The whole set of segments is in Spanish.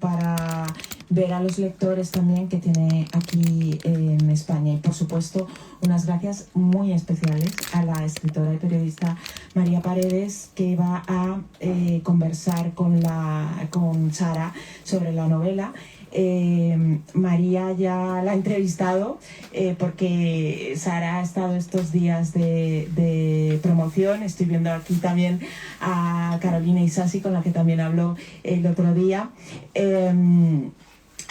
para ver a los lectores también que tiene aquí en España. Y por supuesto, unas gracias muy especiales a la escritora y periodista María Paredes, que va a conversar con Sara sobre la novela. María ya la ha entrevistado porque Sara ha estado estos días de promoción. Estoy viendo aquí también a Carolina Isasi, con la que también habló el otro día.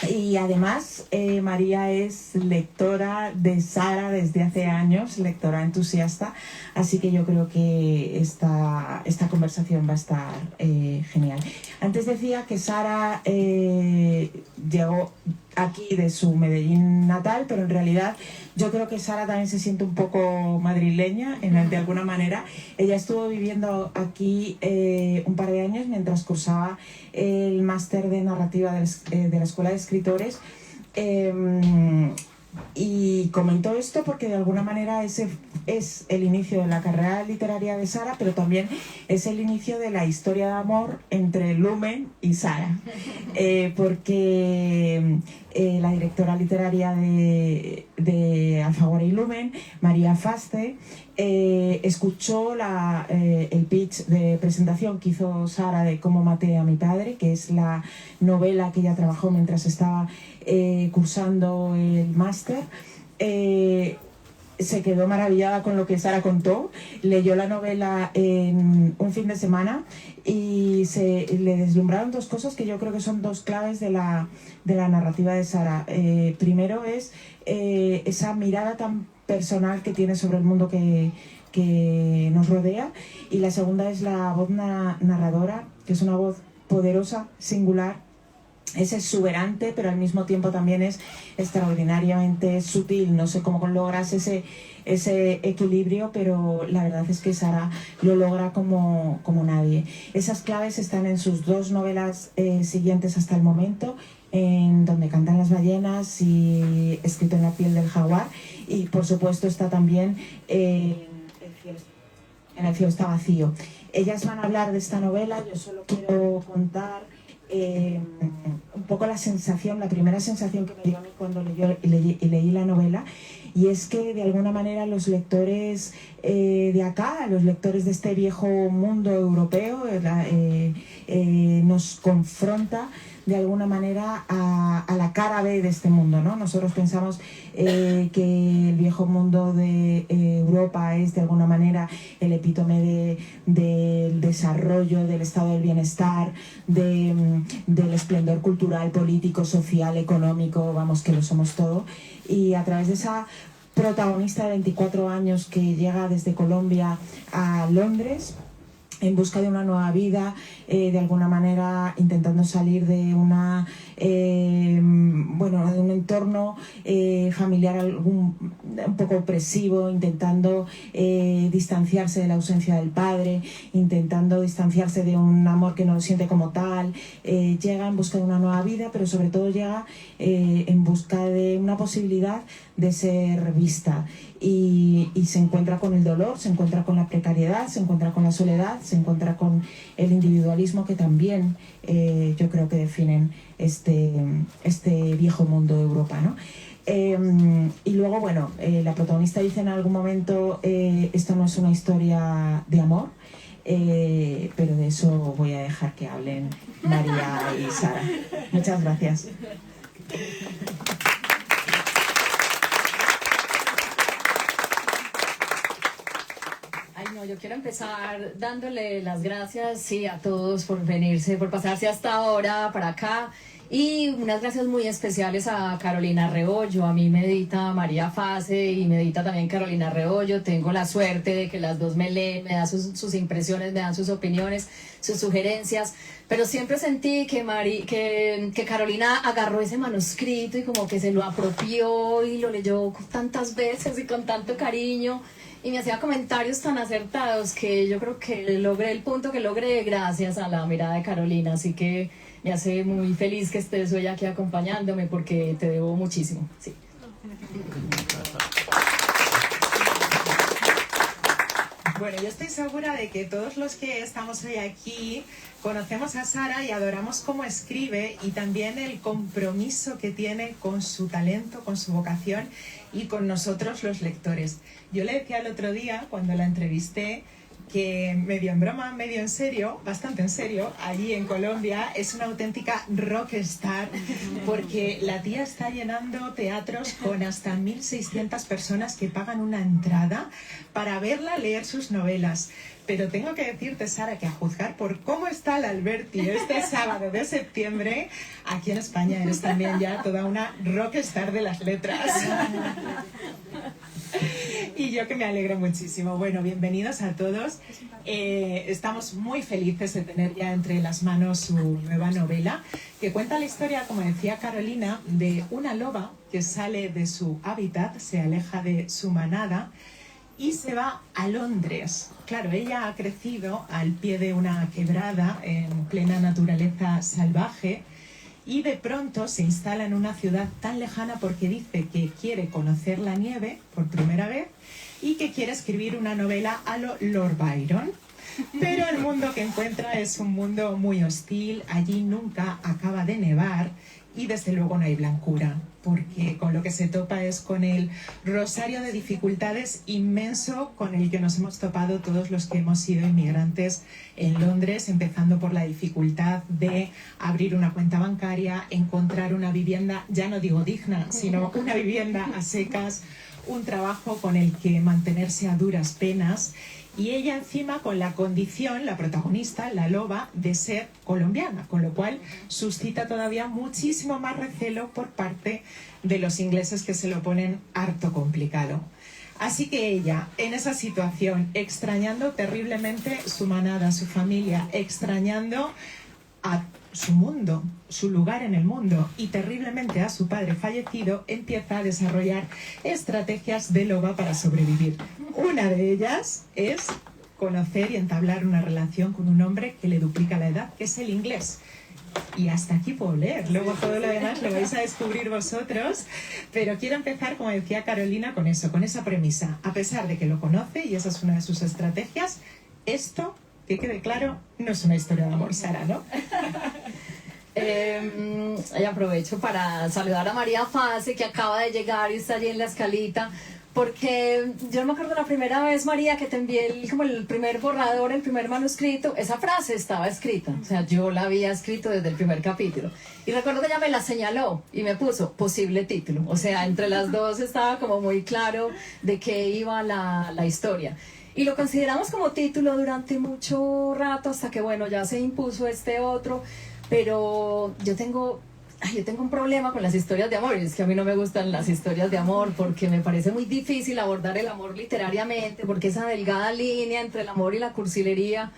Y además María es lectora de Sara desde hace años, lectora entusiasta, así que yo creo que esta conversación va a estar genial. Antes decía que Sara llegó aquí de su Medellín natal, pero en realidad yo creo que Sara también se siente un poco madrileña de alguna manera. Ella estuvo viviendo aquí un par de años mientras cursaba el máster de narrativa de la Escuela de Escritores, y comentó esto porque de alguna manera ese es el inicio de la carrera literaria de Sara, pero también es el inicio de la historia de amor entre Lumen y Sara, porque la directora literaria de Alfaguara y Lumen, María Faste, escuchó el pitch de presentación que hizo Sara de Cómo maté a mi padre, que es la novela que ella trabajó mientras estaba cursando el máster. Se quedó maravillada con lo que Sara contó, leyó la novela en un fin de semana y le deslumbraron dos cosas que yo creo que son dos claves de la narrativa de Sara. Primero es esa mirada tan personal que tiene sobre el mundo que nos rodea, y la segunda es la voz narradora, que es una voz poderosa, singular. Es exuberante, pero al mismo tiempo también es extraordinariamente sutil. No sé cómo logras ese equilibrio, pero la verdad es que Sara lo logra como nadie. Esas claves están en sus dos novelas siguientes hasta el momento, en Donde cantan las ballenas y Escrito en la piel del jaguar, y por supuesto está también en El cielo está vacío. Ellas van a hablar de esta novela. Yo solo quiero contar un poco la primera sensación que me dio a mí cuando leí la novela, y es que de alguna manera los lectores de acá, los lectores de este viejo mundo europeo, nos confronta de alguna manera a la cara B de este mundo, ¿no? Nosotros pensamos que el viejo mundo de Europa es de alguna manera el epítome del desarrollo, del estado del bienestar, del esplendor cultural, político, social, económico, vamos, que lo somos todo. Y a través de esa protagonista de 24 años que llega desde Colombia a Londres en busca de una nueva vida, de alguna manera intentando salir de de un entorno familiar un poco opresivo, intentando distanciarse de la ausencia del padre, intentando distanciarse de un amor que no lo siente como tal. Llega en busca de una nueva vida, pero sobre todo llega en busca de una posibilidad de ser vista, y se encuentra con el dolor, se encuentra con la precariedad, se encuentra con la soledad, se encuentra con el individualismo, que también yo creo que definen este viejo mundo de Europa, ¿no? Y luego, bueno, la protagonista dice en algún momento, esto no es una historia de amor, pero de eso voy a dejar que hablen María y Sara. Muchas gracias. No, yo quiero empezar dándole las gracias, sí, a todos por venirse, por pasarse hasta ahora para acá, y unas gracias muy especiales a Carolina Rebollo. A mí me edita María Fase y me edita también Carolina Rebollo. Tengo la suerte de que las dos me leen, me dan sus impresiones, me dan sus opiniones, sus sugerencias, pero siempre sentí que Carolina agarró ese manuscrito y como que se lo apropió y lo leyó tantas veces y con tanto cariño, y me hacía comentarios tan acertados que yo creo que logré el punto que logré gracias a la mirada de Carolina. Así que me hace muy feliz que estés hoy aquí acompañándome, porque te debo muchísimo. Sí. Bueno, yo estoy segura de que todos los que estamos hoy aquí conocemos a Sara y adoramos cómo escribe y también el compromiso que tiene con su talento, con su vocación y con nosotros los lectores. Yo le decía el otro día, cuando la entrevisté, que medio en broma, medio en serio, bastante en serio, allí en Colombia es una auténtica rockstar porque la tía está llenando teatros con hasta 1.600 personas que pagan una entrada para verla leer sus novelas. Pero tengo que decirte, Sara, que a juzgar por cómo está el Alberti este sábado de septiembre, aquí en España eres también ya toda una rockstar de las letras. Y yo que me alegro muchísimo. Bueno, bienvenidos a todos. Estamos muy felices de tener ya entre las manos su nueva novela, que cuenta la historia, como decía Carolina, de una loba que sale de su hábitat, se aleja de su manada y se va a Londres. Claro, ella ha crecido al pie de una quebrada en plena naturaleza salvaje y de pronto se instala en una ciudad tan lejana porque dice que quiere conocer la nieve por primera vez y que quiere escribir una novela a lo Lord Byron. Pero el mundo que encuentra es un mundo muy hostil, allí nunca acaba de nevar y desde luego no hay blancura, porque con lo que se topa es con el rosario de dificultades inmenso con el que nos hemos topado todos los que hemos sido inmigrantes en Londres, empezando por la dificultad de abrir una cuenta bancaria, encontrar una vivienda, ya no digo digna, sino una vivienda a secas, un trabajo con el que mantenerse a duras penas. Y ella encima con la condición, la protagonista, la loba, de ser colombiana, con lo cual suscita todavía muchísimo más recelo por parte de los ingleses que se lo ponen harto complicado. Así que ella, en esa situación, extrañando terriblemente su manada, su familia, extrañando a su mundo, su lugar en el mundo y terriblemente a su padre fallecido, empieza a desarrollar estrategias de loba para sobrevivir. Una de ellas es conocer y entablar una relación con un hombre que le duplica la edad, que es el inglés. Y hasta aquí puedo leer, luego todo lo demás lo vais a descubrir vosotros, pero quiero empezar, como decía Carolina, con eso, con esa premisa. A pesar de que lo conoce y esa es una de sus estrategias, esto, que quede claro, no es una historia de amor, Sara, ¿no? Y aprovecho para saludar a María Fase, que acaba de llegar y está allí en la escalita, porque yo no me acuerdo la primera vez, María, que te envié como el primer borrador, el primer manuscrito, esa frase estaba escrita, o sea, yo la había escrito desde el primer capítulo, y recuerdo que ella me la señaló y me puso posible título, o sea, entre las dos estaba como muy claro de qué iba la historia. Y lo consideramos como título durante mucho rato hasta que, bueno, ya se impuso este otro, pero yo tengo un problema con las historias de amor, y es que a mí no me gustan las historias de amor porque me parece muy difícil abordar el amor literariamente, porque esa delgada línea entre el amor y la cursilería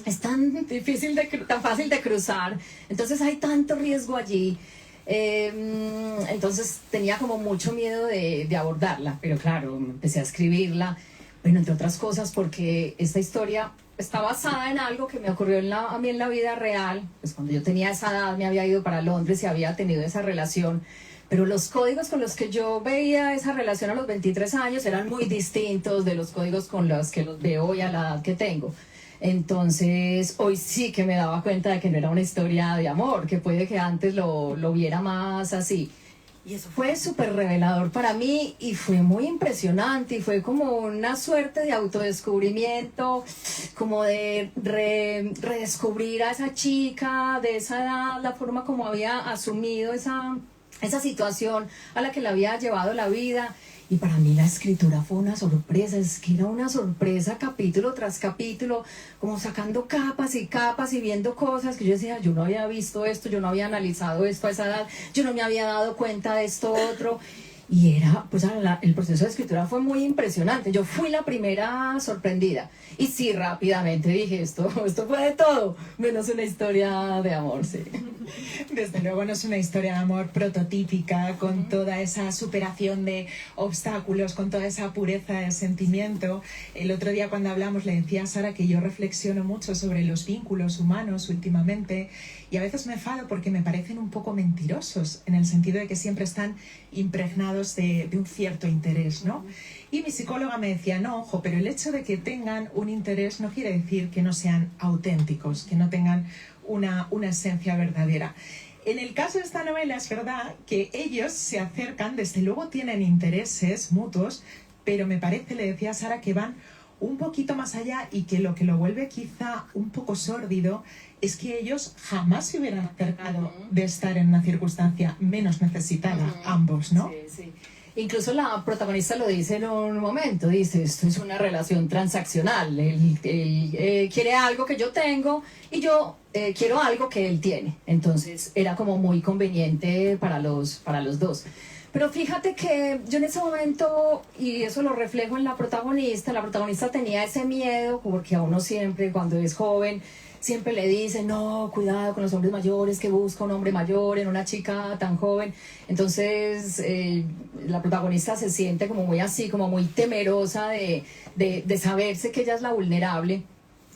es tan difícil, tan fácil de cruzar, entonces hay tanto riesgo allí. Entonces tenía como mucho miedo de abordarla, pero claro, empecé a escribirla. Bueno, entre otras cosas porque esta historia está basada en algo que me ocurrió a mí en la vida real. Pues cuando yo tenía esa edad me había ido para Londres y había tenido esa relación, pero los códigos con los que yo veía esa relación a los 23 años eran muy distintos de los códigos con los que los veo hoy a la edad que tengo. Entonces hoy sí que me daba cuenta de que no era una historia de amor, que puede que antes lo viera más así. Y eso fue súper revelador para mí y fue muy impresionante y fue como una suerte de autodescubrimiento, como de redescubrir a esa chica de esa edad, la forma como había asumido esa situación a la que la había llevado la vida. Y para mí la escritura fue una sorpresa, es que era una sorpresa capítulo tras capítulo, como sacando capas y capas y viendo cosas que yo decía, yo no había visto esto, yo no había analizado esto a esa edad, yo no me había dado cuenta de esto otro. Y era, pues el proceso de escritura fue muy impresionante. Yo fui la primera sorprendida. Y sí, rápidamente dije, esto fue de todo, menos una historia de amor, sí. Desde luego no es una historia de amor prototípica, con toda esa superación de obstáculos, con toda esa pureza de sentimiento. El otro día cuando hablamos le decía a Sara que yo reflexiono mucho sobre los vínculos humanos últimamente y a veces me enfado porque me parecen un poco mentirosos, en el sentido de que siempre están impregnados de un cierto interés, ¿no? Y mi psicóloga me decía, no, ojo, pero el hecho de que tengan un interés no quiere decir que no sean auténticos, que no tengan una esencia verdadera. En el caso de esta novela es verdad que ellos se acercan, desde luego tienen intereses mutuos, pero me parece, le decía a Sara, que van un poquito más allá y que lo vuelve quizá un poco sórdido es que ellos jamás se hubieran acercado de estar en una circunstancia menos necesitada, ambos, ¿no? Sí, sí. Incluso la protagonista lo dice en un momento, dice, esto es una relación transaccional, él quiere algo que yo tengo y yo quiero algo que él tiene, entonces era como muy conveniente para los dos. Pero fíjate que yo en ese momento, y eso lo reflejo en la protagonista tenía ese miedo, porque a uno siempre cuando es joven, siempre le dicen, no, cuidado con los hombres mayores, que busca un hombre mayor en una chica tan joven. Entonces la protagonista se siente como muy así, como muy temerosa de saberse que ella es la vulnerable,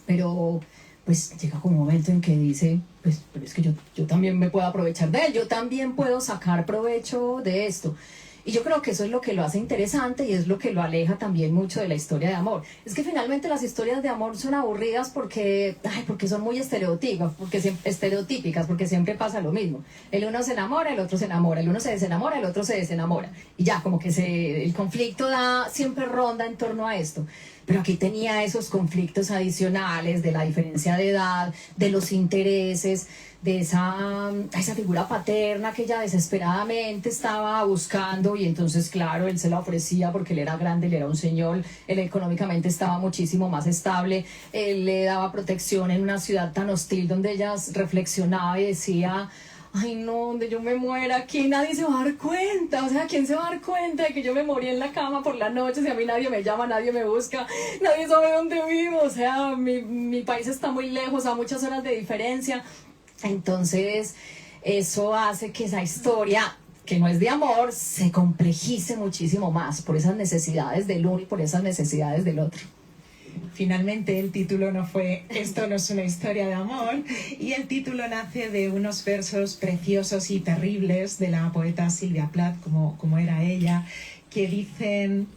pero pues llega como un momento en que dice, pues pero es que yo también me puedo aprovechar de él, yo también puedo sacar provecho de esto. Y yo creo que eso es lo que lo hace interesante y es lo que lo aleja también mucho de la historia de amor. Es que finalmente las historias de amor son aburridas porque son muy estereotípicas, porque siempre pasa lo mismo. El uno se enamora, el otro se enamora, el uno se desenamora, el otro se desenamora. Y ya, como que el conflicto siempre ronda en torno a esto. Pero aquí tenía esos conflictos adicionales de la diferencia de edad, de los intereses, de esa figura paterna que ella desesperadamente estaba buscando, y entonces claro, él se la ofrecía porque él era grande, él era un señor, él económicamente estaba muchísimo más estable, él le daba protección en una ciudad tan hostil donde ella reflexionaba y decía, ay no, donde yo me muera aquí nadie se va a dar cuenta, o sea, ¿quién se va a dar cuenta de que yo me morí en la cama por la noche si a mí nadie me llama, nadie me busca, nadie sabe dónde vivo, o sea, mi país está muy lejos, a muchas horas de diferencia? Entonces eso hace que esa historia, que no es de amor, se complejice muchísimo más por esas necesidades del uno y por esas necesidades del otro. Finalmente el título no fue Esto no es una historia de amor, y el título nace de unos versos preciosos y terribles de la poeta Sylvia Plath, como era ella, que dicen: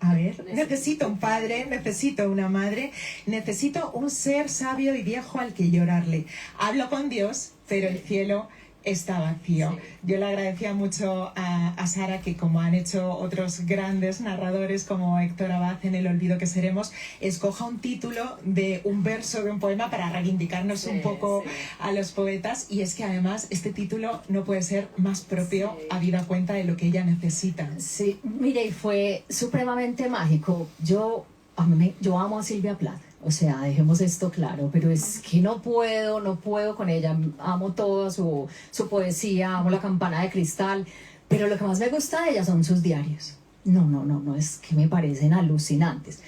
a ver, necesito un padre, necesito una madre, necesito un ser sabio y viejo al que llorarle. Hablo con Dios, pero el cielo está vacío. Sí. Yo le agradecía mucho a Sara que, como han hecho otros grandes narradores como Héctor Abad en El olvido que seremos, escoja un título de un verso de un poema para reivindicarnos un poco a los poetas, y es que además este título no puede ser más propio, habida cuenta de lo que ella necesita. Sí, mire, y fue supremamente mágico. Yo amo a Sylvia Plath. O sea, dejemos esto claro, pero es que no puedo con ella. Amo toda su poesía, amo La campana de cristal, pero lo que más me gusta de ella son sus diarios. No, es que me parecen alucinantes.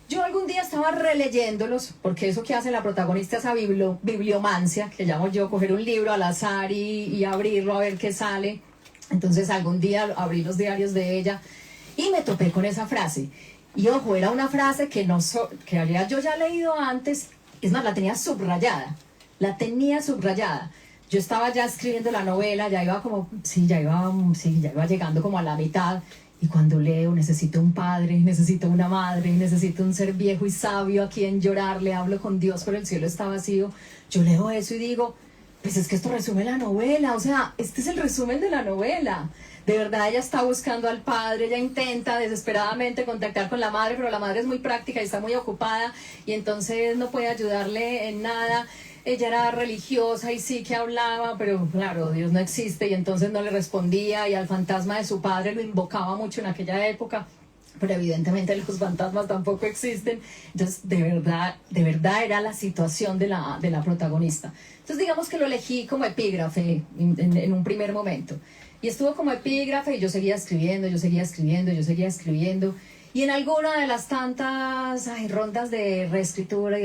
Yo algún día estaba releyéndolos, porque eso que hace la protagonista, esa bibliomancia, que llamo yo, coger un libro al azar y abrirlo a ver qué sale. Entonces algún día abrí los diarios de ella y me topé con esa frase. Y ojo, era una frase que había yo ya leído antes, es más, la tenía subrayada. Yo estaba ya escribiendo la novela, ya iba llegando como a la mitad, y cuando leo, necesito un padre, necesito una madre, necesito un ser viejo y sabio a quien llorarle, hablo con Dios, pero el cielo está vacío. Yo leo eso y digo, pues es que esto resume la novela, o sea, este es el resumen de la novela. De verdad ella está buscando al padre, ella intenta desesperadamente contactar con la madre, pero la madre es muy práctica y está muy ocupada, y entonces no puede ayudarle en nada. Ella era religiosa y sí que hablaba, pero claro, Dios no existe, y entonces no le respondía, y al fantasma de su padre lo invocaba mucho en aquella época, pero evidentemente los fantasmas tampoco existen. Entonces de verdad era la situación de la protagonista. Entonces digamos que lo elegí como epígrafe en un primer momento. Y estuvo como epígrafe, y yo seguía escribiendo. Y en alguna de las tantas rondas de reescritura,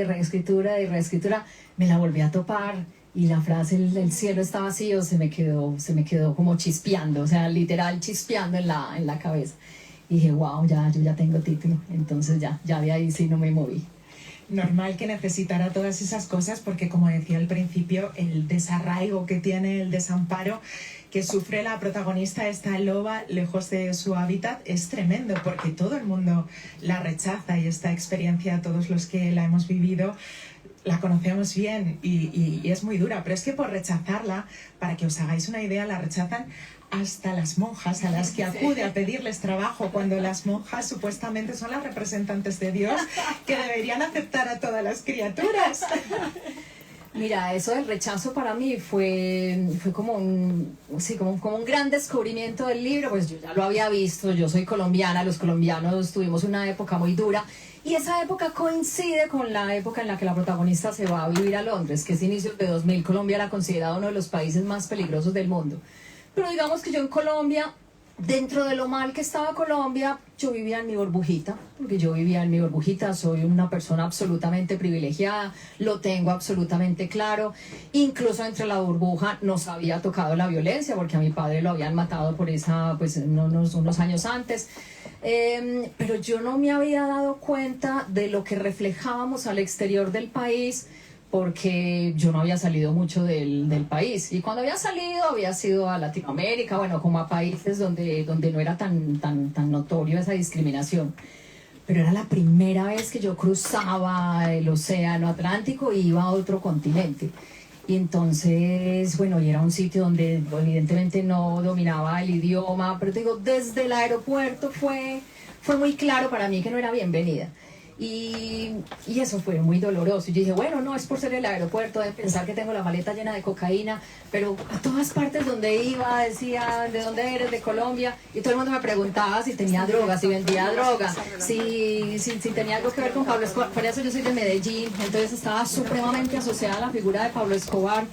me la volví a topar, y la frase "el cielo está vacío" se me quedó como chispeando, o sea, literal chispeando en la cabeza. Y dije, wow, yo ya tengo título. Entonces ya de ahí sí no me moví. normal que necesitara todas esas cosas porque, como decía al principio, el desarraigo que tiene, el desamparo que sufre la protagonista, esta loba, lejos de su hábitat, es tremendo porque todo el mundo la rechaza y esta experiencia, todos los que la hemos vivido, la conocemos bien y es muy dura, pero es que por rechazarla, para que os hagáis una idea, la rechazan hasta las monjas a las que acude a pedirles trabajo, cuando las monjas supuestamente son las representantes de Dios que deberían aceptar a todas las criaturas. Mira, eso del rechazo para mí fue como como un gran descubrimiento del libro. Pues yo ya lo había visto, yo soy colombiana, los colombianos tuvimos una época muy dura y esa época coincide con la época en la que la protagonista se va a vivir a Londres, que es inicios de 2000. Colombia era considerado uno de los países más peligrosos del mundo. Pero digamos que yo en Colombia, dentro de lo mal que estaba Colombia, yo vivía en mi burbujita, porque yo vivía en mi burbujita, soy una persona absolutamente privilegiada, lo tengo absolutamente claro, incluso entre la burbuja nos había tocado la violencia, porque a mi padre lo habían matado por esa, pues unos años antes, pero yo no me había dado cuenta de lo que reflejábamos al exterior del país, porque yo no había salido mucho del país. Y cuando había sido a Latinoamérica, bueno, como a países donde no era tan notorio esa discriminación. Pero era la primera vez que yo cruzaba el océano Atlántico y iba a otro continente. Y entonces, bueno, y era un sitio donde evidentemente no dominaba el idioma, pero te digo, desde el aeropuerto fue muy claro para mí que no era bienvenida. Y eso fue muy doloroso. Yo dije, bueno, no es por ser el aeropuerto, de pensar que tengo la maleta llena de cocaína, pero a todas partes donde iba decía, ¿de dónde eres? De Colombia. Y todo el mundo me preguntaba si tenía droga, si vendía droga, si tenía algo que ver con Pablo Escobar. Por eso yo soy de Medellín, entonces estaba supremamente asociada a la figura de Pablo Escobar.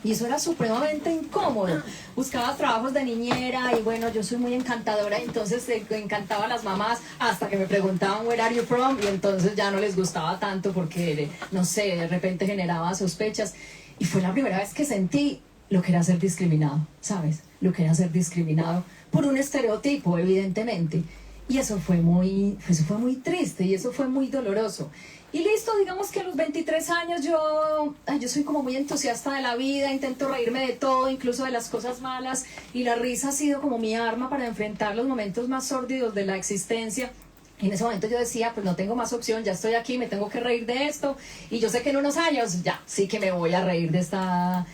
Y eso era supremamente incómodo. Buscaba trabajos de niñera y bueno, yo soy muy encantadora, entonces encantaba a las mamás hasta que me preguntaban where are you from y entonces ya no les gustaba tanto porque, no sé, de repente generaba sospechas. Y fue la primera vez que sentí lo que era ser discriminado, ¿sabes? Lo que era ser discriminado por un estereotipo, evidentemente. Y eso fue muy triste y eso fue muy doloroso. Y listo, digamos que a los 23 años yo soy como muy entusiasta de la vida, intento reírme de todo, incluso de las cosas malas, y la risa ha sido como mi arma para enfrentar los momentos más sórdidos de la existencia. Y en ese momento yo decía, pues no tengo más opción, ya estoy aquí, me tengo que reír de esto, y yo sé que en unos años ya sí que me voy a reír de esta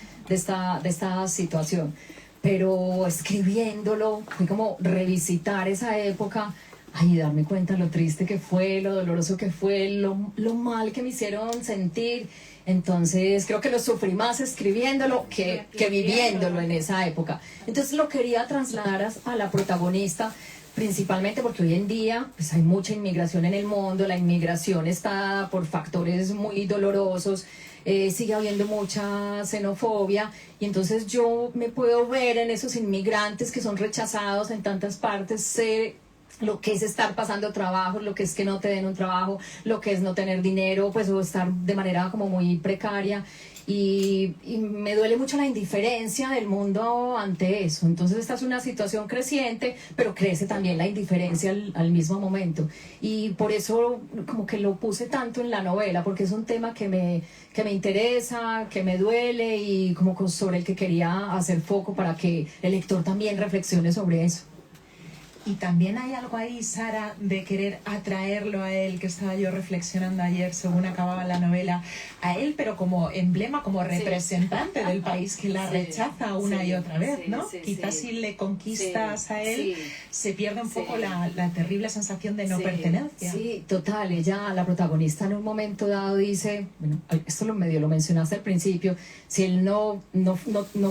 situación. Pero escribiéndolo, fue como revisitar esa época, y darme cuenta lo triste que fue, lo doloroso que fue, lo mal que me hicieron sentir. Entonces creo que lo sufrí más escribiéndolo que viviéndolo en esa época. Entonces lo quería trasladar a la protagonista, principalmente porque hoy en día pues hay mucha inmigración en el mundo, la inmigración está por factores muy dolorosos, sigue habiendo mucha xenofobia, y entonces yo me puedo ver en esos inmigrantes que son rechazados en tantas partes, sé lo que es estar pasando trabajo, lo que es que no te den un trabajo, lo que es no tener dinero, pues o estar de manera como muy precaria, y me duele mucho la indiferencia del mundo ante eso. Entonces esta es una situación creciente, pero crece también la indiferencia al mismo momento, y por eso como que lo puse tanto en la novela, porque es un tema que me interesa, que me duele, y como sobre el que quería hacer foco para que el lector también reflexione sobre eso. Y también hay algo ahí, Sara, de querer atraerlo a él, que estaba yo reflexionando ayer según acababa la novela, a él, pero como emblema, como representante del país que la rechaza una y otra vez, ¿no? Quizás si le conquistas a él, se pierde un poco la terrible sensación de no pertenencia. Sí, total. Ella, la protagonista, en un momento dado dice, bueno, esto medio lo mencionaste al principio, si él no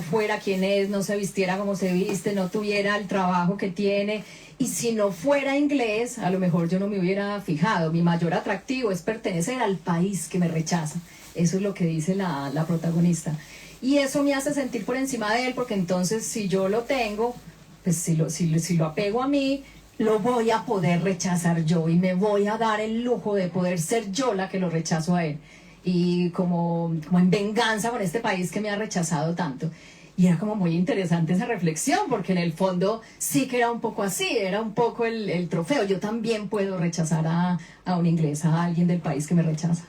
fuera quien es, no se vistiera como se viste, no tuviera el trabajo que tiene, y si no fuera inglés, a lo mejor yo no me hubiera fijado. Mi mayor atractivo es pertenecer al país que me rechaza. Eso es lo que dice la protagonista. Y eso me hace sentir por encima de él, porque entonces si yo lo tengo, pues si lo apego a mí, lo voy a poder rechazar yo, y me voy a dar el lujo de poder ser yo la que lo rechazo a él. Y como en venganza por este país que me ha rechazado tanto. Y era como muy interesante esa reflexión, porque en el fondo sí que era un poco así, era un poco el trofeo. Yo también puedo rechazar a un inglés, a alguien del país que me rechaza.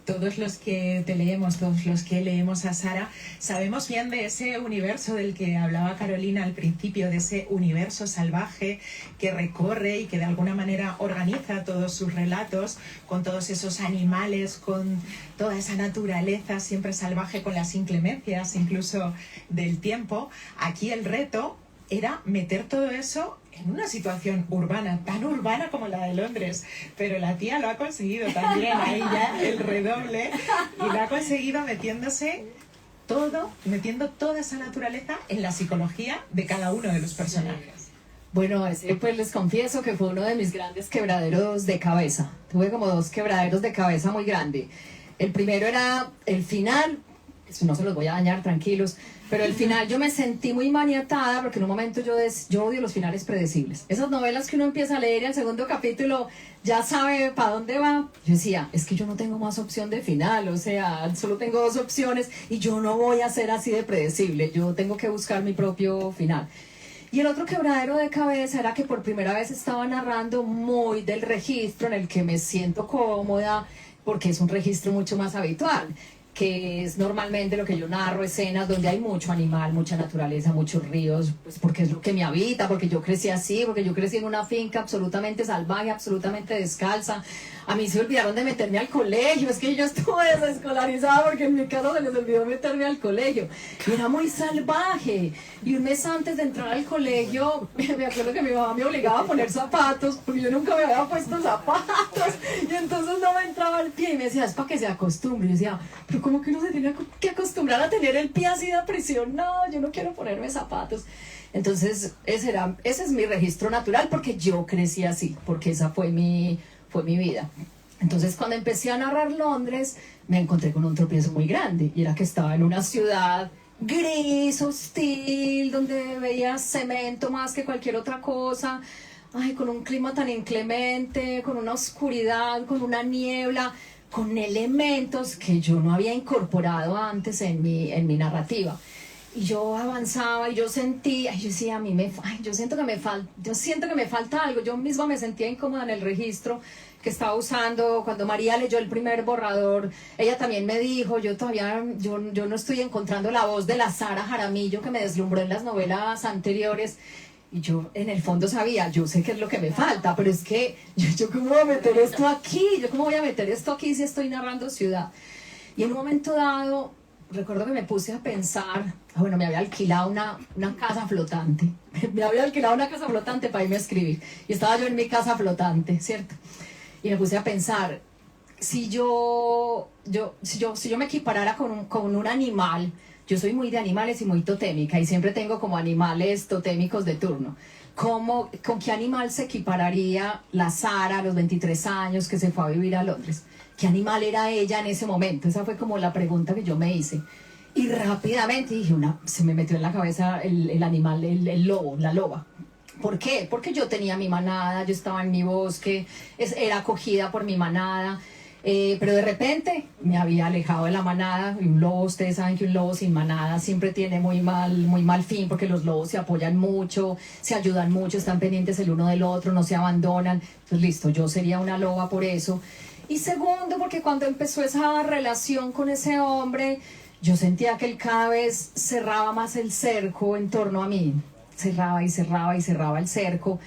todos los que te leemos, todos los que leemos a Sara, sabemos bien de ese universo del que hablaba Carolina al principio, de ese universo salvaje que recorre y que de alguna manera organiza todos sus relatos, con todos esos animales, con toda esa naturaleza siempre salvaje, con las inclemencias incluso del tiempo. Aquí el reto era meter todo eso en una situación urbana, tan urbana como la de Londres, pero la tía lo ha conseguido también, ahí ya el redoble, y lo ha conseguido metiendo toda esa naturaleza en la psicología de cada uno de los personajes. Bueno, pues les confieso que fue uno de mis grandes quebraderos de cabeza. Tuve como 2 quebraderos de cabeza muy grandes. El primero era el final, eso no se los voy a dañar, tranquilos, pero el final yo me sentí muy maniatada porque en un momento yo odio los finales predecibles. Esas novelas que uno empieza a leer y al segundo capítulo ya sabe para dónde va. Yo decía, es que yo no tengo más opción de final, o sea, solo tengo 2 opciones y yo no voy a ser así de predecible, yo tengo que buscar mi propio final. Y el otro quebradero de cabeza era que por primera vez estaba narrando muy del registro en el que me siento cómoda, porque es un registro mucho más habitual, que es normalmente lo que yo narro, escenas donde hay mucho animal, mucha naturaleza, muchos ríos, pues porque es lo que me habita, porque yo crecí así, porque yo crecí en una finca absolutamente salvaje, absolutamente descalza. A mí se olvidaron de meterme al colegio, es que yo estuve desescolarizada porque en mi casa se les olvidó meterme al colegio. Y era muy salvaje. Y un mes antes de entrar al colegio, me acuerdo que mi mamá me obligaba a poner zapatos, porque yo nunca me había puesto zapatos. Y entonces no me entraba el pie y me decía, es para que se acostumbre. Y yo decía, pero ¿cómo que uno se tiene que acostumbrar a tener el pie así de presión? No, yo no quiero ponerme zapatos. Entonces ese es mi registro natural, porque yo crecí así, porque esa fue mi vida. Entonces cuando empecé a narrar Londres me encontré con un tropiezo muy grande, y era que estaba en una ciudad gris, hostil, donde veía cemento más que cualquier otra cosa, con un clima tan inclemente, con una oscuridad, con una niebla, con elementos que yo no había incorporado antes en mi narrativa. Y yo avanzaba y yo sentía, yo decía, yo siento que me falta algo. Yo misma me sentía incómoda en el registro que estaba usando. Cuando María leyó el primer borrador, ella también me dijo, yo no estoy encontrando la voz de la Sara Jaramillo que me deslumbró en las novelas anteriores. Y yo en el fondo sabía, yo sé qué es lo que me falta, pero es que yo ¿cómo voy a meter esto aquí? ¿Yo cómo voy a meter esto aquí si estoy narrando ciudad? Y en un momento dado, recuerdo que me puse a pensar, me había alquilado una casa flotante. Me había alquilado una casa flotante para irme a escribir. Y estaba yo en mi casa flotante, ¿cierto? Y me puse a pensar, si yo me equiparara con un animal, yo soy muy de animales y muy totémica, y siempre tengo como animales totémicos de turno. ¿Con qué animal se equipararía la Sara a los 23 años que se fue a vivir a Londres? ¿Qué animal era ella en ese momento? Esa fue como la pregunta que yo me hice. Y rápidamente dije, se me metió en la cabeza el animal, el lobo, la loba. ¿Por qué? Porque yo tenía mi manada, yo estaba en mi bosque, era acogida por mi manada, pero de repente me había alejado de la manada. Y un lobo, ustedes saben que un lobo sin manada siempre tiene muy mal fin, porque los lobos se apoyan mucho, se ayudan mucho, están pendientes el uno del otro, no se abandonan. Entonces listo, yo sería una loba por eso. Y segundo, porque cuando empezó esa relación con ese hombre, yo sentía que él cada vez cerraba más el cerco en torno a mí. Cerraba y cerraba y cerraba el cerco.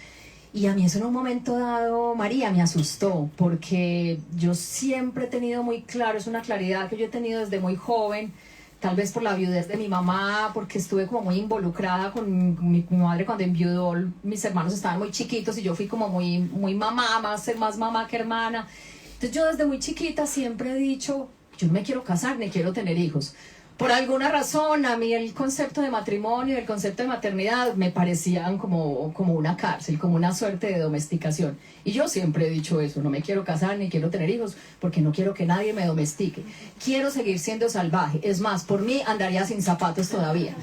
Y a mí eso en un momento dado, María, me asustó, porque yo siempre he tenido muy claro, es una claridad que yo he tenido desde muy joven, tal vez por la viudez de mi mamá, porque estuve como muy involucrada con mi madre cuando enviudó. Mis hermanos estaban muy chiquitos y yo fui como muy mamá, más mamá que hermana. Entonces yo desde muy chiquita siempre he dicho, yo no me quiero casar ni quiero tener hijos. Por alguna razón, a mí el concepto de matrimonio y el concepto de maternidad me parecían como una cárcel, como una suerte de domesticación. Y yo siempre he dicho eso, no me quiero casar ni quiero tener hijos porque no quiero que nadie me domestique. Quiero seguir siendo salvaje. Es más, por mí andaría sin zapatos todavía.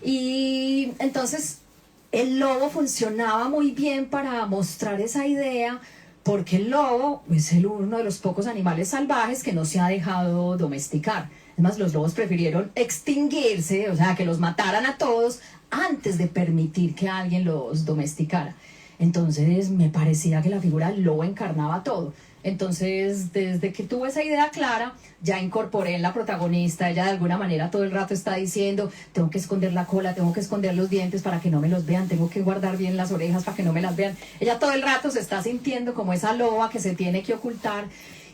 Y entonces el lobo funcionaba muy bien para mostrar esa idea, porque el lobo es uno de los pocos animales salvajes que no se ha dejado domesticar. Además, los lobos prefirieron extinguirse, o sea, que los mataran a todos antes de permitir que alguien los domesticara. Entonces me parecía que la figura del lobo encarnaba todo. Entonces, desde que tuve esa idea clara, ya incorporé en la protagonista. Ella de alguna manera todo el rato está diciendo, tengo que esconder la cola, tengo que esconder los dientes para que no me los vean, tengo que guardar bien las orejas para que no me las vean. Ella todo el rato se está sintiendo como esa loba que se tiene que ocultar.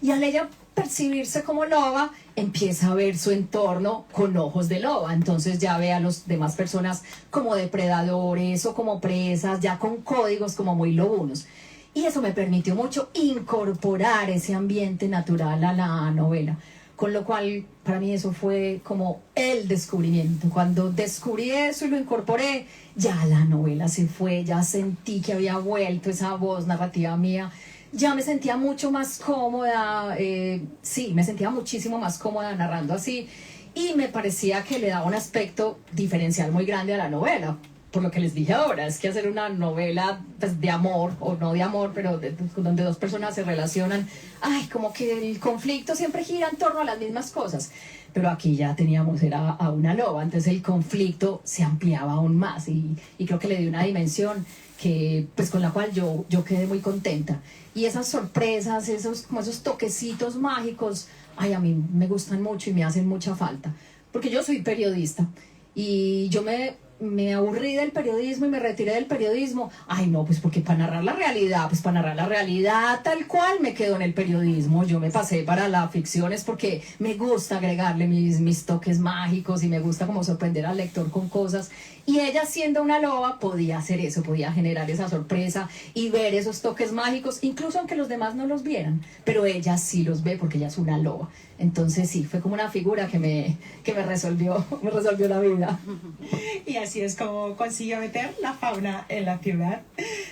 Y al ella percibirse como loba, empieza a ver su entorno con ojos de loba. Entonces ya ve a las demás personas como depredadores o como presas, ya con códigos como muy lobunos. Y eso me permitió mucho incorporar ese ambiente natural a la novela. Con lo cual, para mí eso fue como el descubrimiento. Cuando descubrí eso y lo incorporé, ya la novela se fue, ya sentí que había vuelto esa voz narrativa mía. Ya me sentía mucho más cómoda, sí, me sentía muchísimo más cómoda narrando así. Y me parecía que le daba un aspecto diferencial muy grande a la novela. Por lo que les dije ahora, es que hacer una novela pues, de amor, o no de amor, pero donde dos personas se relacionan, ay, como que el conflicto siempre gira en torno a las mismas cosas. Pero aquí ya teníamos, era a una loba, entonces el conflicto se ampliaba aún más y creo que le dio una dimensión que, pues, con la cual yo quedé muy contenta. Y esas sorpresas, como esos toquecitos mágicos, ay, a mí me gustan mucho y me hacen mucha falta. Porque yo soy periodista y yo me aburrí del periodismo y me retiré del periodismo. Ay, no, pues porque para narrar la realidad tal cual me quedo en el periodismo. Yo me pasé para la ficción es porque me gusta agregarle mis toques mágicos y me gusta como sorprender al lector con cosas. Y ella, siendo una loba, podía hacer eso, podía generar esa sorpresa y ver esos toques mágicos, incluso aunque los demás no los vieran, pero ella sí los ve porque ella es una loba. Entonces sí, fue como una figura que me resolvió la vida. Y así es como consiguió meter la fauna en la ciudad.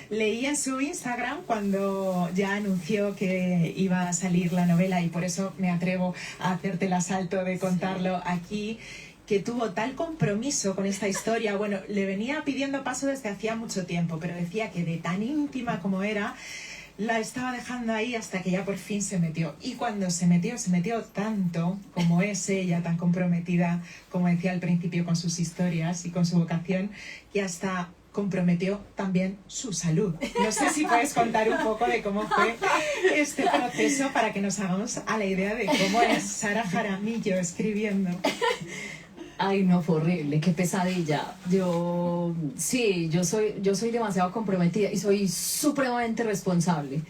Leí en su Instagram cuando ya anunció que iba a salir la novela, y por eso me atrevo a hacerte el asalto de contarlo aquí, que tuvo tal compromiso con esta historia. Bueno, le venía pidiendo paso desde hacía mucho tiempo, pero decía que de tan íntima como era, la estaba dejando ahí hasta que ya por fin se metió. Y cuando se metió tanto, como es ella, tan comprometida, como decía al principio, con sus historias y con su vocación, que hasta comprometió también su salud. No sé si puedes contar un poco de cómo fue este proceso para que nos hagamos a la idea de cómo es Sara Jaramillo escribiendo. Ay, no, fue horrible, qué pesadilla. Yo soy demasiado comprometida y soy supremamente responsable.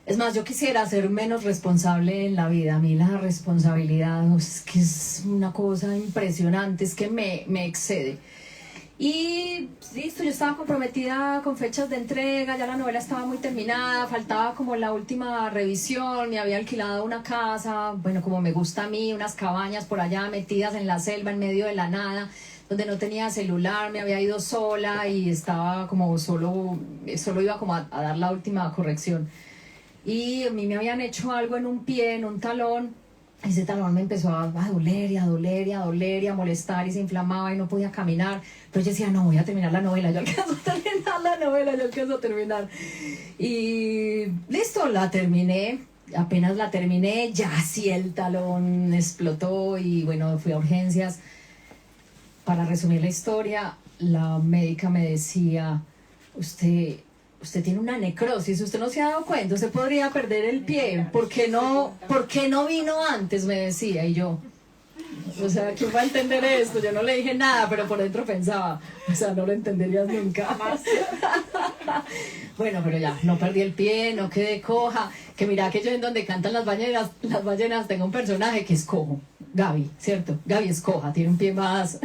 Es más, yo quisiera ser menos responsable en la vida. A mí la responsabilidad es que es una cosa impresionante, es que me excede. Y listo, yo estaba comprometida con fechas de entrega, ya la novela estaba muy terminada, faltaba como la última revisión, me había alquilado una casa, bueno, como me gusta a mí, unas cabañas por allá metidas en la selva, en medio de la nada, donde no tenía celular, me había ido sola y estaba como solo iba como a dar la última corrección. Y a mí me habían hecho algo en un pie, en un talón. Ese talón me empezó a doler y a doler y a doler y a molestar y se inflamaba y no podía caminar. Pero yo decía, no, voy a terminar la novela, yo alcanzo a terminar. Y listo, la terminé. Apenas la terminé, ya sí el talón explotó y bueno, fui a urgencias. Para resumir la historia, la médica me decía, usted tiene una necrosis, usted no se ha dado cuenta, usted podría perder el pie, ¿por qué no vino antes? Me decía, y yo, o sea, ¿quién va a entender esto? Yo no le dije nada, pero por dentro pensaba, o sea, no lo entenderías nunca más. Bueno, pero ya, no perdí el pie, no quedé coja, que mira que yo en donde cantan las ballenas tengo un personaje que es cojo, Gaby, ¿cierto? Gaby es coja, tiene un pie más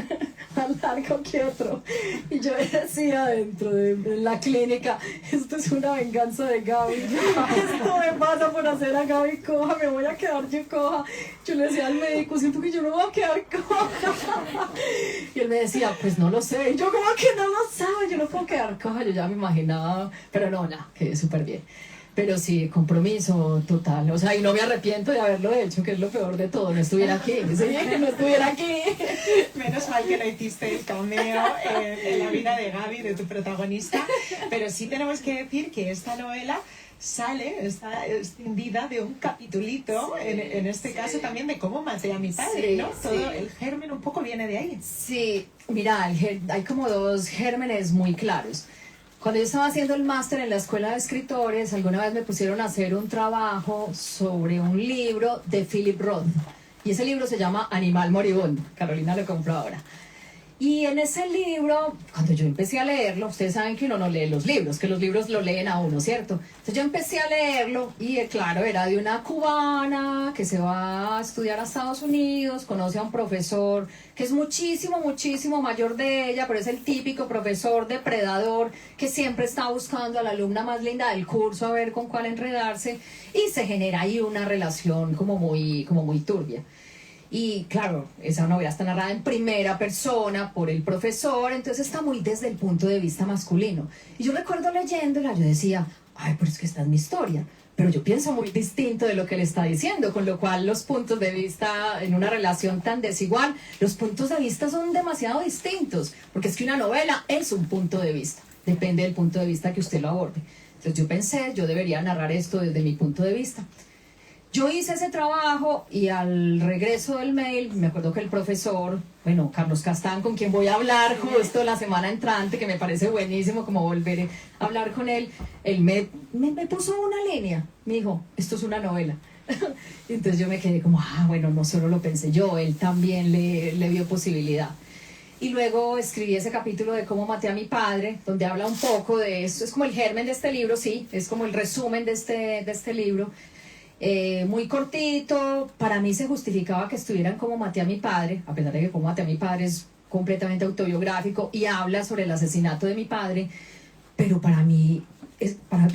largo que otro. Y yo decía dentro de la clínica, esto es una venganza de Gaby. Esto me pasa por hacer a Gaby coja, me voy a quedar yo coja. Yo le decía al médico, siento que yo no voy a quedar coja. Y él me decía, pues no lo sé. Y yo, como que no lo sabe, yo no puedo quedar coja. Yo ya me imaginaba, pero no, quedé súper bien. Pero sí, compromiso total, o sea, y no me arrepiento de haberlo hecho, que es lo peor de todo, no estuviera aquí, ¿sí? No estuviera aquí. Menos mal que no hiciste el cameo en la vida de Gaby, de tu protagonista, pero sí tenemos que decir que esta novela está extendida de un capitulito, sí, en este caso también de cómo maté a mi padre, sí, ¿no? Todo el germen un poco viene de ahí. Sí, mira, hay como dos gérmenes muy claros. Cuando yo estaba haciendo el máster en la Escuela de Escritores, alguna vez me pusieron a hacer un trabajo sobre un libro de Philip Roth. Y ese libro se llama Animal Moribundo. Carolina lo compró ahora. Y en ese libro, cuando yo empecé a leerlo, ustedes saben que uno no lee los libros, que los libros lo leen a uno, ¿cierto? Entonces yo empecé a leerlo y claro, era de una cubana que se va a estudiar a Estados Unidos, conoce a un profesor que es muchísimo, muchísimo mayor de ella, pero es el típico profesor depredador que siempre está buscando a la alumna más linda del curso a ver con cuál enredarse, y se genera ahí una relación como muy turbia. Y claro, esa novela está narrada en primera persona por el profesor, entonces está muy desde el punto de vista masculino. Y yo recuerdo leyéndola, yo decía, ay, pero es que esta es mi historia. Pero yo pienso muy distinto de lo que le está diciendo, con lo cual los puntos de vista en una relación tan desigual, los puntos de vista son demasiado distintos, porque es que una novela es un punto de vista, depende del punto de vista que usted lo aborde. Entonces yo pensé, yo debería narrar esto desde mi punto de vista. Yo hice ese trabajo y al regreso del mail, me acuerdo que el profesor, bueno, Carlos Castán, con quien voy a hablar justo la semana entrante, que me parece buenísimo como volver a hablar con él, él me puso una línea, me dijo, esto es una novela. Entonces yo me quedé como, bueno, no solo lo pensé yo, él también le vio posibilidad. Y luego escribí ese capítulo de cómo maté a mi padre, donde habla un poco de eso, es como el germen de este libro, sí, es como el resumen de este libro. Muy cortito, para mí se justificaba que estuvieran como maté a mi padre, a pesar de que como maté a mi padre es completamente autobiográfico y habla sobre el asesinato de mi padre, pero para mí,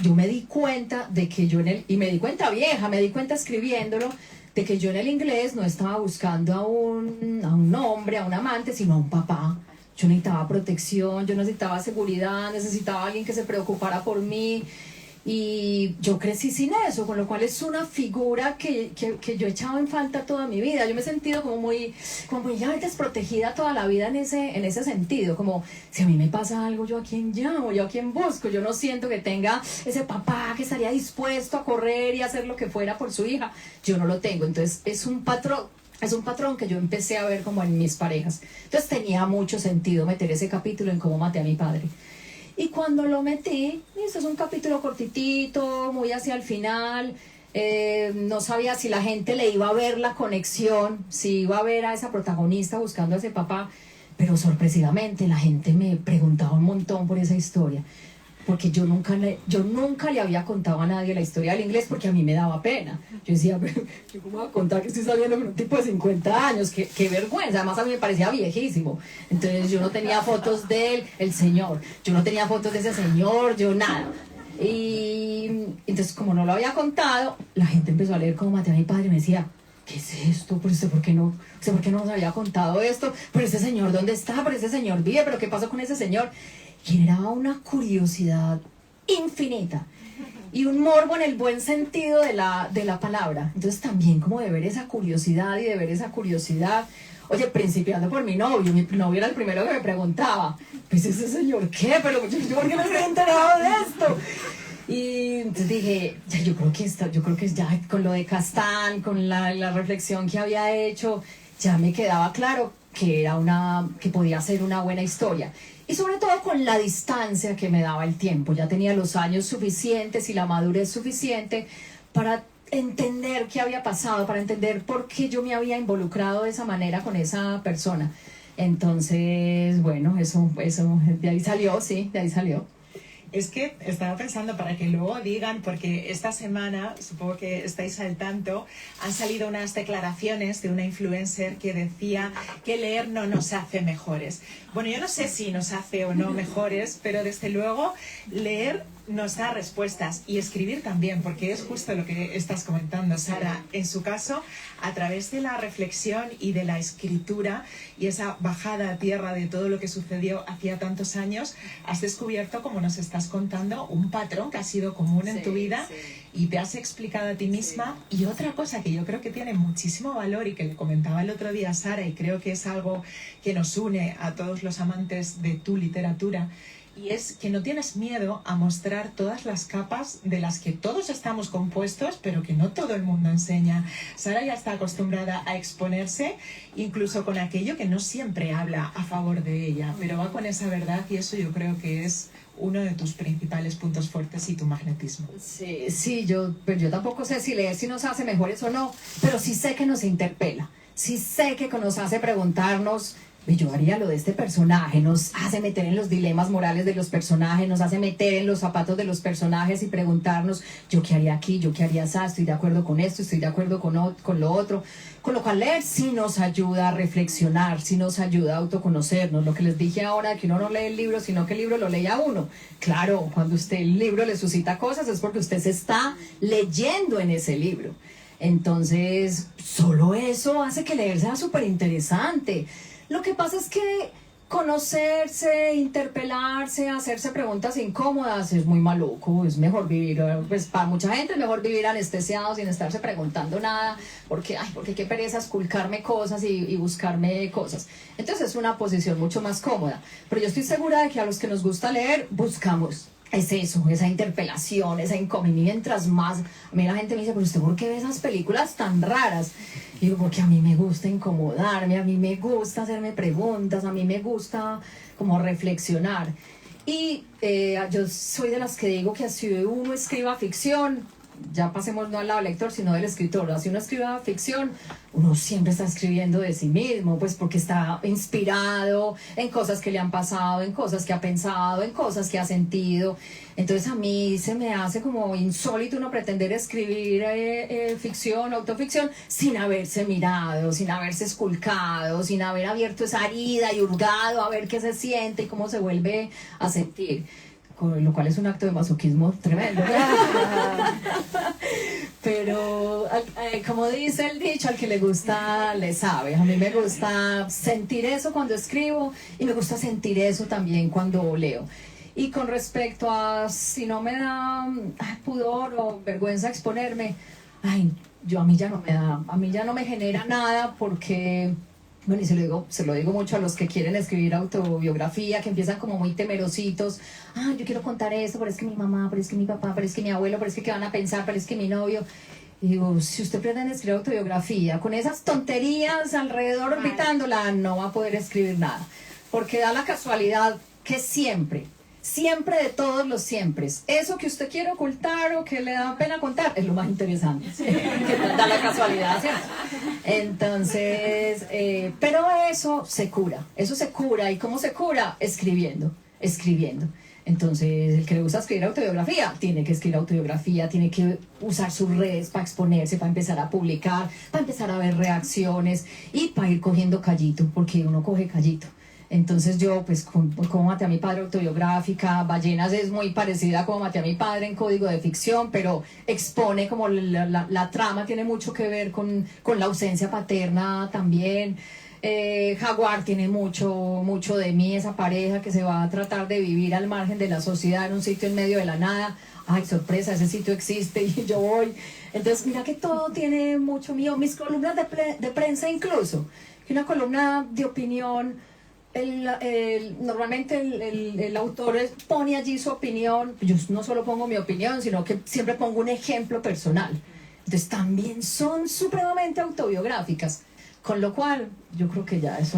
yo me di cuenta de que yo y me di cuenta vieja, me di cuenta escribiéndolo, de que yo en el inglés no estaba buscando a un hombre, a un amante, sino a un papá. Yo necesitaba protección, yo necesitaba seguridad, necesitaba alguien que se preocupara por mí. Y yo crecí sin eso, con lo cual es una figura que yo he echado en falta toda mi vida. Yo me he sentido como muy ya desprotegida toda la vida en ese sentido. Como si a mí me pasa algo, ¿yo a quién llamo? ¿Yo a quién busco? Yo no siento que tenga ese papá que estaría dispuesto a correr y hacer lo que fuera por su hija. Yo no lo tengo. Entonces es un patrón que yo empecé a ver como en mis parejas. Entonces tenía mucho sentido meter ese capítulo en cómo maté a mi padre. Y cuando lo metí, esto es un capítulo cortitito, muy hacia el final, no sabía si la gente le iba a ver la conexión, si iba a ver a esa protagonista buscando a ese papá, pero sorpresivamente la gente me preguntaba un montón por esa historia, porque yo nunca le había contado a nadie la historia del inglés, porque a mí me daba pena. Yo decía, pero yo cómo voy a contar que estoy saliendo con un tipo de 50 años, qué vergüenza, además a mí me parecía viejísimo. Entonces yo no tenía fotos de él, el señor, yo no tenía fotos de ese señor, yo nada. Y entonces como no lo había contado, la gente empezó a leer cómo maté a mi padre y me decía, ¿qué es esto? ¿Por qué no nos había contado esto? ¿Pero ese señor dónde está? ¿Pero ese señor vive? ¿Pero qué pasó con ese señor? Generaba una curiosidad infinita y un morbo en el buen sentido de la palabra. Entonces también como de ver esa curiosidad y de ver esa curiosidad. Oye, principiando por mi novio era el primero que me preguntaba, pues ese señor, ¿qué? Pero yo ¿por qué no estoy enterado de esto? Y entonces dije, yo creo que ya con lo de Castán, con la reflexión que había hecho, ya me quedaba claro que podía ser una buena historia. Y sobre todo con la distancia que me daba el tiempo. Ya tenía los años suficientes y la madurez suficiente para entender qué había pasado, para entender por qué yo me había involucrado de esa manera con esa persona. Entonces, bueno, eso de ahí salió, sí, de ahí salió. Es que estaba pensando para que luego digan, porque esta semana, supongo que estáis al tanto, han salido unas declaraciones de una influencer que decía que leer no nos hace mejores. Bueno, yo no sé si nos hace o no mejores, pero desde luego leer nos da respuestas y escribir también, porque es justo lo que estás comentando, Sara. En su caso, a través de la reflexión y de la escritura y esa bajada a tierra de todo lo que sucedió hacía tantos años, has descubierto, como nos estás contando, un patrón que ha sido común en tu vida y te has explicado a ti misma. Y otra cosa que yo creo que tiene muchísimo valor y que le comentaba el otro día a Sara, y creo que es algo que nos une a todos los amantes de tu literatura, y es que no tienes miedo a mostrar todas las capas de las que todos estamos compuestos, pero que no todo el mundo enseña. Sara ya está acostumbrada a exponerse, incluso con aquello que no siempre habla a favor de ella, pero va con esa verdad, y eso yo creo que es uno de tus principales puntos fuertes y tu magnetismo. Sí, sí, pues yo tampoco sé si leer si nos hace mejores o no, pero sí sé que nos interpela, sí sé que nos hace preguntarnos, yo haría lo de este personaje, nos hace meter en los dilemas morales de los personajes, nos hace meter en los zapatos de los personajes y preguntarnos, yo qué haría aquí, yo qué haría así, estoy de acuerdo con esto, estoy de acuerdo con lo otro. Con lo cual leer sí nos ayuda a reflexionar, sí nos ayuda a autoconocernos. Lo que les dije ahora, que uno no lee el libro, sino que el libro lo lee a uno. Claro, cuando usted el libro le suscita cosas es porque usted se está leyendo en ese libro. Entonces, solo eso hace que leer sea súper interesante. Lo que pasa es que conocerse, interpelarse, hacerse preguntas incómodas es muy maluco, es mejor vivir, pues para mucha gente es mejor vivir anestesiado sin estarse preguntando nada, porque qué pereza esculcarme cosas y buscarme cosas. Entonces es una posición mucho más cómoda, pero yo estoy segura de que a los que nos gusta leer, buscamos. Es eso, esa interpelación, esa incógnita. Mientras más, a mí la gente me dice, pero usted, ¿por qué ve esas películas tan raras? Y digo, porque a mí me gusta incomodarme, a mí me gusta hacerme preguntas, a mí me gusta como reflexionar. Y yo soy de las que digo que si uno escriba ficción, ya pasemos no al lado del lector, sino del escritor. Si uno escribe ficción, uno siempre está escribiendo de sí mismo, pues porque está inspirado en cosas que le han pasado, en cosas que ha pensado, en cosas que ha sentido. Entonces a mí se me hace como insólito uno pretender escribir ficción, autoficción, sin haberse mirado, sin haberse esculcado, sin haber abierto esa herida y hurgado a ver qué se siente y cómo se vuelve a sentir. Lo cual es un acto de masoquismo tremendo. Pero como dice el dicho, al que le gusta le sabe. A mí me gusta sentir eso cuando escribo y me gusta sentir eso también cuando leo. Y con respecto a si no me da pudor o vergüenza exponerme, a mí ya no me genera nada porque... Bueno, y se lo digo mucho a los que quieren escribir autobiografía, que empiezan como muy temerositos. Yo quiero contar esto, pero es que mi mamá, pero es que mi papá, pero es que mi abuelo, pero es que qué van a pensar, pero es que mi novio. Y digo, si usted pretende escribir autobiografía con esas tonterías alrededor orbitándola, no va a poder escribir nada. Porque da la casualidad que siempre de todos los siempres, eso que usted quiere ocultar o que le da pena contar es lo más interesante, que da la casualidad, ¿cierto? Entonces, pero eso se cura, ¿y cómo se cura? Escribiendo. Entonces, el que le gusta escribir autobiografía, tiene que escribir autobiografía, tiene que usar sus redes para exponerse, para empezar a publicar, para empezar a ver reacciones y para ir cogiendo callito, porque uno coge callito. Entonces yo, pues, como maté a mi padre autobiográfica, Ballenas es muy parecida a como maté a mi padre en Código de Ficción, pero expone como la trama, tiene mucho que ver con la ausencia paterna también. Jaguar tiene mucho de mí, esa pareja que se va a tratar de vivir al margen de la sociedad en un sitio en medio de la nada. Ay, sorpresa, ese sitio existe y yo voy. Entonces, mira que todo tiene mucho mío, mis columnas de prensa incluso, que una columna de opinión... Normalmente el autor pone allí su opinión. Yo no solo pongo mi opinión, sino que siempre pongo un ejemplo personal. Entonces también son supremamente autobiográficas, con lo cual yo creo que ya eso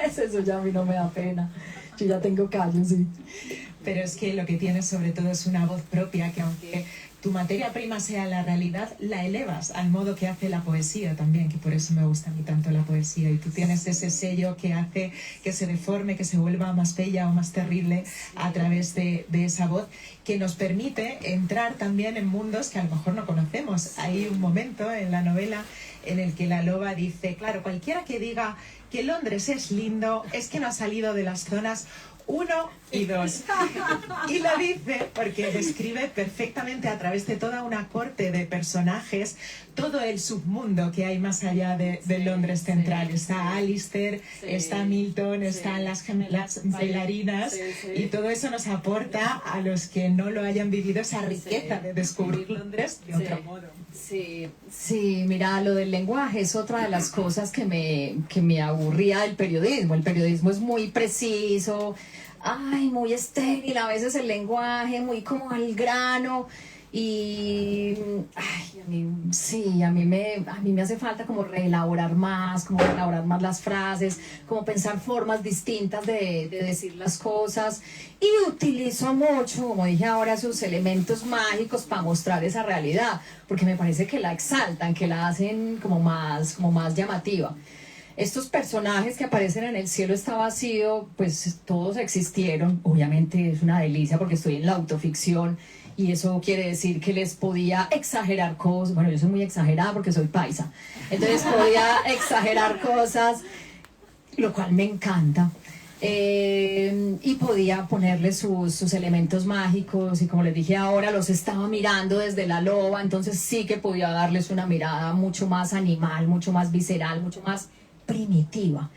eso ya a mí no me da pena. Yo ya tengo callo, sí. Pero es que lo que tienes sobre todo es una voz propia que, aunque tu materia prima sea la realidad, la elevas al modo que hace la poesía también, que por eso me gusta a mí tanto la poesía. Y tú tienes ese sello que hace que se deforme, que se vuelva más bella o más terrible a través de esa voz, que nos permite entrar también en mundos que a lo mejor no conocemos. Hay un momento en la novela en el que la loba dice, claro, cualquiera que diga que Londres es lindo es que no ha salido de las zonas 1 y 2. Y lo dice porque describe perfectamente a través de toda una corte de personajes todo el submundo que hay más allá de Londres central. Está Alistair, está Milton, están las gemelas bailarinas, y todo eso nos aporta a los que no lo hayan vivido esa riqueza de descubrir Londres de otro modo. Sí, mira, lo del lenguaje es otra de las cosas que me aburría del periodismo. El periodismo es muy preciso, muy estéril, a veces el lenguaje muy como al grano, Y a mí me hace falta como reelaborar más las frases, como pensar formas distintas de decir las cosas, y utilizo mucho, como dije ahora, esos elementos mágicos para mostrar esa realidad, porque me parece que la exaltan, que la hacen como más llamativa. Estos personajes que aparecen en El cielo está vacío, pues todos existieron. Obviamente es una delicia porque estoy en la autoficción y eso quiere decir que les podía exagerar cosas. Bueno, yo soy muy exagerada porque soy paisa, entonces podía exagerar cosas, lo cual me encanta. Y podía ponerle sus elementos mágicos, y como les dije ahora, los estaba mirando desde la loba, entonces sí que podía darles una mirada mucho más animal, mucho más visceral, mucho más primitiva,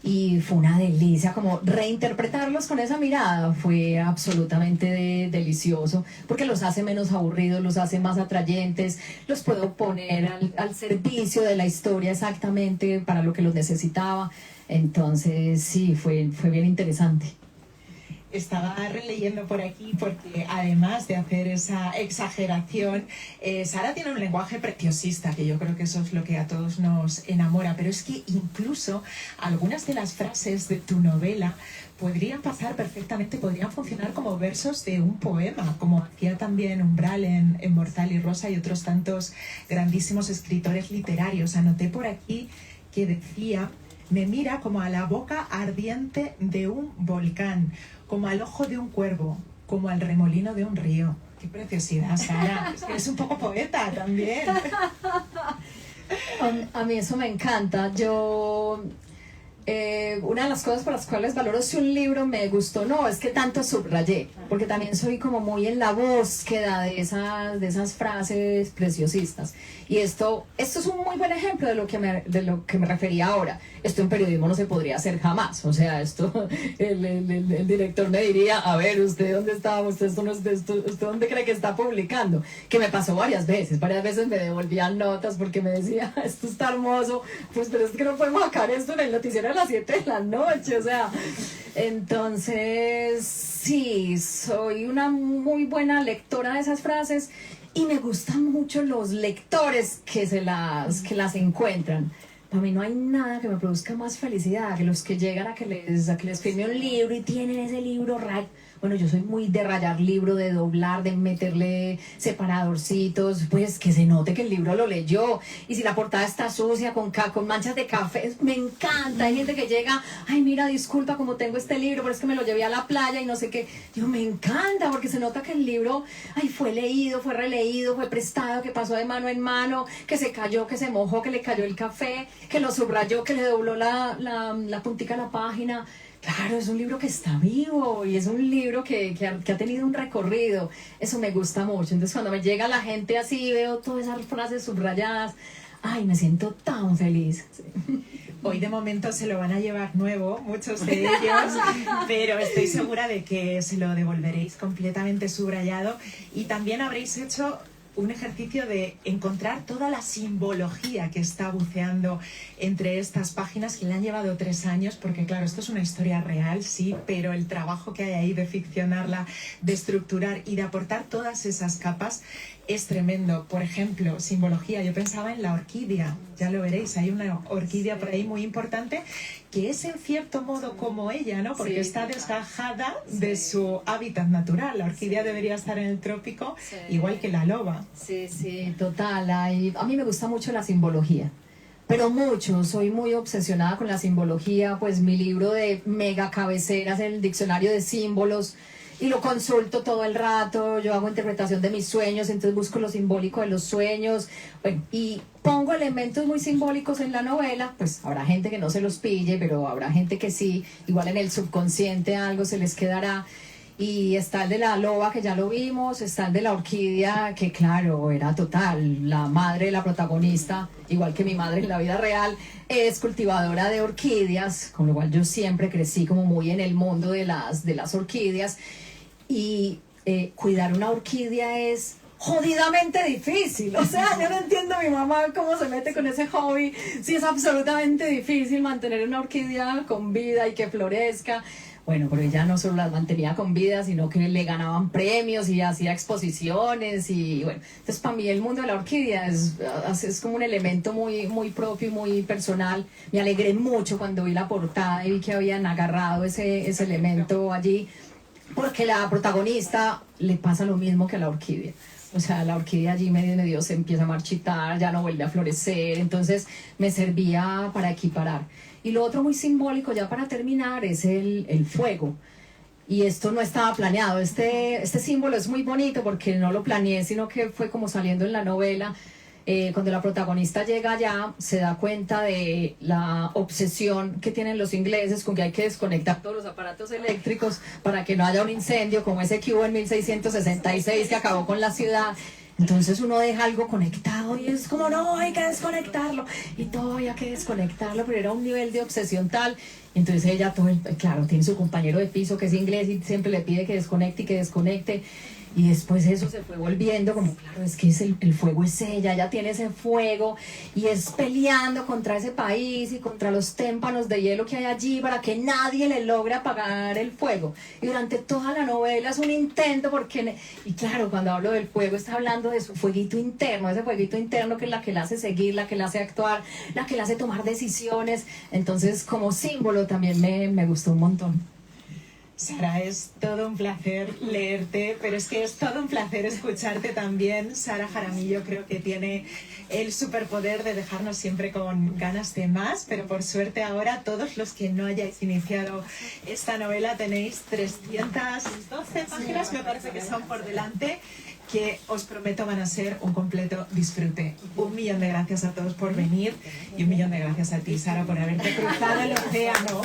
y fue una delicia como reinterpretarlos con esa mirada. Fue absolutamente delicioso porque los hace menos aburridos, los hace más atrayentes, los puedo poner al servicio de la historia exactamente para lo que los necesitaba. Entonces sí, fue bien interesante. Estaba releyendo por aquí porque además de hacer esa exageración, Sara tiene un lenguaje preciosista, que yo creo que eso es lo que a todos nos enamora, pero es que incluso algunas de las frases de tu novela podrían pasar perfectamente, podrían funcionar como versos de un poema, como hacía también Umbral en Mortal y Rosa y otros tantos grandísimos escritores literarios. Anoté por aquí que decía: me mira como a la boca ardiente de un volcán, como al ojo de un cuervo, como al remolino de un río. ¡Qué preciosidad, Sara! Es que eres un poco poeta también. A mí eso me encanta. Una de las cosas por las cuales valoro si un libro me gustó o no es que tanto subrayé, porque también soy como muy en la búsqueda de esas frases preciosistas. Y esto es un muy buen ejemplo de lo que me refería ahora. Esto en periodismo no se podría hacer jamás. O sea, esto el director me diría: a ver, ¿usted dónde estaba? ¿Usted dónde cree que está publicando? Que me pasó varias veces me devolvían notas porque me decía: esto está hermoso, pues pero es que no podemos sacar esto en el noticiero a las 7 de la noche. O sea, entonces sí, soy una muy buena lectora de esas frases. Y me gustan mucho los lectores que las encuentran. Para mí no hay nada que me produzca más felicidad que los que llegan a que les firme un libro y tienen ese libro Bueno, yo soy muy de rayar libro, de doblar, de meterle separadorcitos, pues que se note que el libro lo leyó. Y si la portada está sucia, con manchas de café, me encanta. Hay gente que llega: ay, mira, disculpa, como tengo este libro, pero es que me lo llevé a la playa y no sé qué. Yo, me encanta, porque se nota que el libro, fue leído, fue releído, fue prestado, que pasó de mano en mano, que se cayó, que se mojó, que le cayó el café, que lo subrayó, que le dobló la puntica a la página. Claro, es un libro que está vivo y es un libro que ha tenido un recorrido. Eso me gusta mucho. Entonces, cuando me llega la gente así, veo todas esas frases subrayadas, me siento tan feliz. Sí. Hoy de momento se lo van a llevar nuevo, muchos de ellos, pero estoy segura de que se lo devolveréis completamente subrayado, y también habréis hecho un ejercicio de encontrar toda la simbología que está buceando entre estas páginas, que le han llevado 3 años, porque claro, esto es una historia real, sí, pero el trabajo que hay ahí de ficcionarla, de estructurar y de aportar todas esas capas es tremendo. Por ejemplo, simbología, yo pensaba en la orquídea, ya lo veréis, hay una orquídea por ahí muy importante que es en cierto modo como ella, ¿no? Porque está desgajada de su hábitat natural. La orquídea debería estar en el trópico, igual que la loba. Sí, total. A mí me gusta mucho la simbología, pero mucho, soy muy obsesionada con la simbología. Pues mi libro de mega cabeceras, el diccionario de símbolos, y lo consulto todo el rato. Yo hago interpretación de mis sueños, entonces busco lo simbólico de los sueños, y pongo elementos muy simbólicos en la novela. Pues habrá gente que no se los pille, pero habrá gente que sí, igual en el subconsciente algo se les quedará. Y está el de la loba, que ya lo vimos, está el de la orquídea, que claro, era total. La madre de la protagonista, igual que mi madre en la vida real, es cultivadora de orquídeas, con lo cual yo siempre crecí como muy en el mundo de las orquídeas. Y cuidar una orquídea es jodidamente difícil. O sea, yo no entiendo a mi mamá cómo se mete con ese hobby, si es absolutamente difícil mantener una orquídea con vida y que florezca. Bueno, pero ella no solo las mantenía con vida, sino que le ganaban premios y hacía exposiciones y bueno, entonces para mí el mundo de la orquídea es como un elemento muy, muy propio y muy personal. Me alegré mucho cuando vi la portada y vi que habían agarrado ese elemento allí, porque la protagonista le pasa lo mismo que a la orquídea. O sea, la orquídea allí medio se empieza a marchitar, ya no vuelve a florecer, entonces me servía para equiparar. Y lo otro muy simbólico, ya para terminar, es el fuego. Y esto no estaba planeado. Este símbolo es muy bonito porque no lo planeé, sino que fue como saliendo en la novela. Cuando la protagonista llega allá, se da cuenta de la obsesión que tienen los ingleses con que hay que desconectar todos los aparatos eléctricos para que no haya un incendio como ese que hubo en 1666 que acabó con la ciudad. Entonces uno deja algo conectado y es como, no, hay que desconectarlo. Y todo había que desconectarlo, pero era un nivel de obsesión tal. Entonces ella, claro, tiene su compañero de piso que es inglés y siempre le pide que desconecte y que desconecte. Y después eso se fue volviendo como, claro, es que el fuego es ella tiene ese fuego y es peleando contra ese país y contra los témpanos de hielo que hay allí para que nadie le logre apagar el fuego. Y durante toda la novela es un intento porque, y claro, cuando hablo del fuego está hablando de su fueguito interno, ese fueguito interno que es la que la hace seguir, la que la hace actuar, la que la hace tomar decisiones. Entonces, como símbolo también me gustó un montón. Sara, es todo un placer leerte, pero es que es todo un placer escucharte también. Sara Jaramillo creo que tiene el superpoder de dejarnos siempre con ganas de más, pero por suerte ahora todos los que no hayáis iniciado esta novela tenéis 312 páginas, me parece que son por delante, que os prometo van a ser un completo disfrute. 1.000.000 de gracias a todos por venir y 1.000.000 de gracias a ti, Sara, por haberte cruzado el océano.